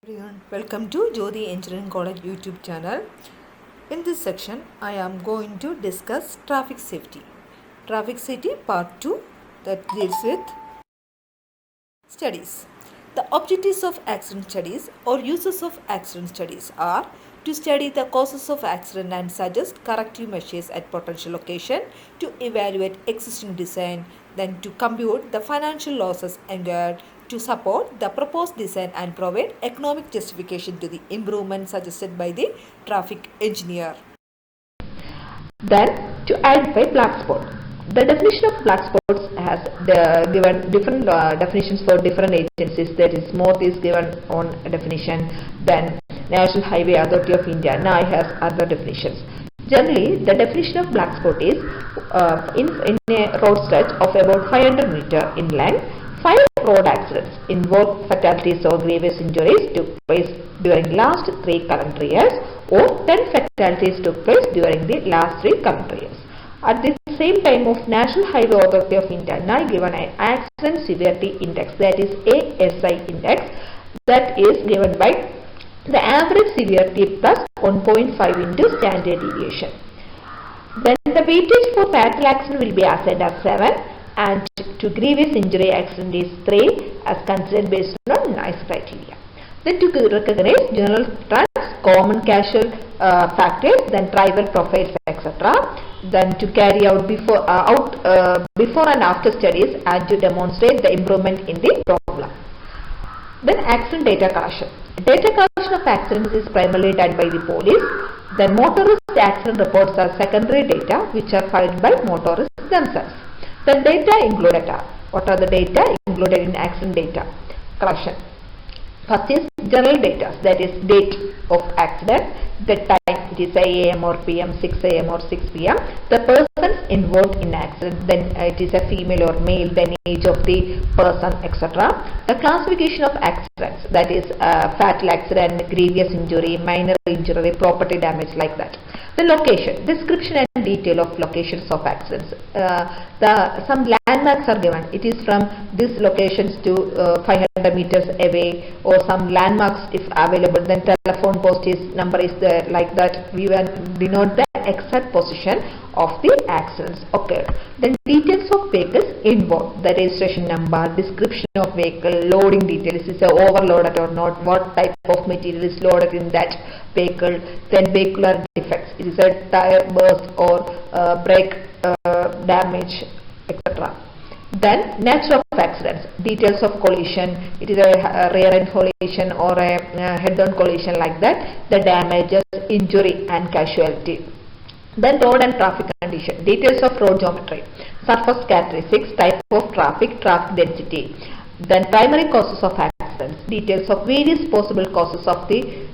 Everyone, welcome to Jyoti Engineering College YouTube channel. In this section, I am going to discuss traffic safety. Traffic safety part 2 that deals with studies. The objectives of accident studies or uses of accident studies are to study the causes of accident and suggest corrective measures at potential location, to evaluate existing design, then to compute the financial losses incurred, to support the proposed design and provide economic justification to the improvement suggested by the traffic engineer. Then to identify black spot. The definition of black spots has given different definitions for different agencies. That is, MOT is given on a definition. Then National Highway Authority of India now has other definitions. Generally, the definition of black spot is in a road stretch of about 500 meter in length, 5 road accidents involved fatalities or grievous injuries took place during last 3 calendar years, or 10 fatalities took place during the last 3 calendar years. At the same time of National Highway Authority of India now given an accident severity index, that is ASI index, that is given by the average severity plus 1.5 into standard deviation. Then the weightage for fatal accident will be assigned as 7, and to grievous injury accident is 3 as considered based on NICE criteria. Then to recognize general trends, common casual factors, then driver profiles, etc. Then to carry out before and after studies and to demonstrate the improvement in the problem. Then accident data collection. Data collection of accidents is primarily done by the police. Then motorist accident reports are secondary data which are filed by motorists themselves. The data included are, what are the data included in accident data collection? First is general data, that is date of accident, the time, it is 8 am or pm, 6 am or 6 pm, the persons involved in accident, then it is a female or male, then age of the person, etc. The classification of accidents, that is fatal accident, grievous injury, minor injury, property damage, like that. The location, description and detail of locations of accidents. Some landmarks are given. It is from these locations to 500 meters away, or some landmarks if available. Then telephone post is number is there, like that. We will denote the exact position of the accidents occurred. Then details of vehicles involved, the registration number, description of vehicle, loading details, is it overloaded or not, what type of material is loaded in that vehicle, then vehicular defects, is it a tire burst or brake damage, etc. Then nature of accidents, details of collision, it is a rear end collision or a head-on collision, like that, the damages, injury and casualty. Then road and traffic condition, details of road geometry, surface characteristics, type of traffic, traffic density. Then primary causes of accidents, details of various possible causes of the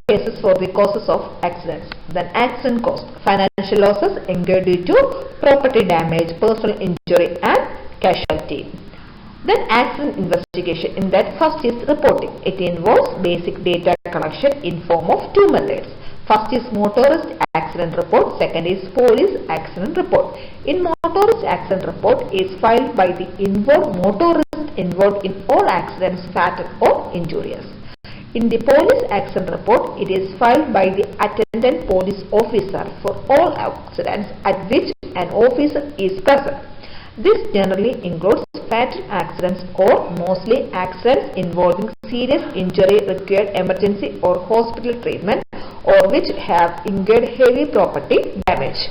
cases for the causes of accidents. Then accident cost, financial losses incurred due to property damage, personal injury and casualty. Then accident investigation, in that first is reporting. It involves basic data collection in form of 2 methods. First is motorist accident report, second is police accident report. In motorist accident report is filed by the involved motorist involved in all accidents, fatal or injurious. In the police accident report, it is filed by the attendant police officer for all accidents at which an officer is present. This generally includes fatal accidents or mostly accidents involving serious injury required emergency or hospital treatment, or which have incurred heavy property damage.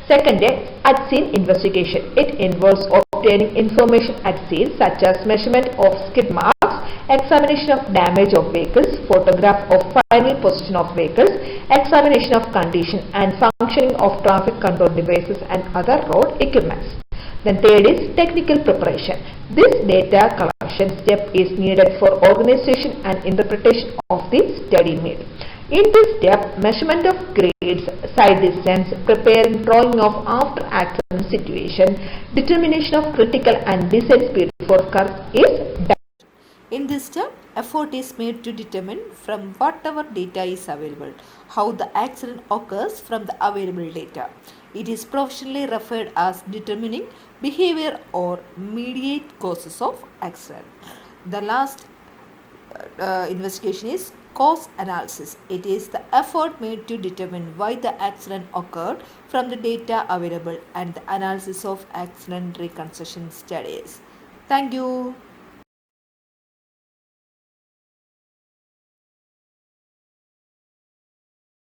Second, at scene investigation. It involves obtaining information at scene such as measurement of skid marks, examination of damage of vehicles, photograph of final position of vehicles, examination of condition and functioning of traffic control devices and other road equipments. Then third is technical preparation. This data collection step is needed for organization and interpretation of the study made. In this step, measurement of grades, side distance, preparing drawing of after accident situation, determination of critical and descent speed for curve is done. In this step, effort is made to determine from whatever data is available how the accident occurs from the available data. It is professionally referred as determining behavior or mediate causes of accident. The last investigation is cause analysis. It is the effort made to determine why the accident occurred from the data available and the analysis of accident reconstruction studies. Thank you.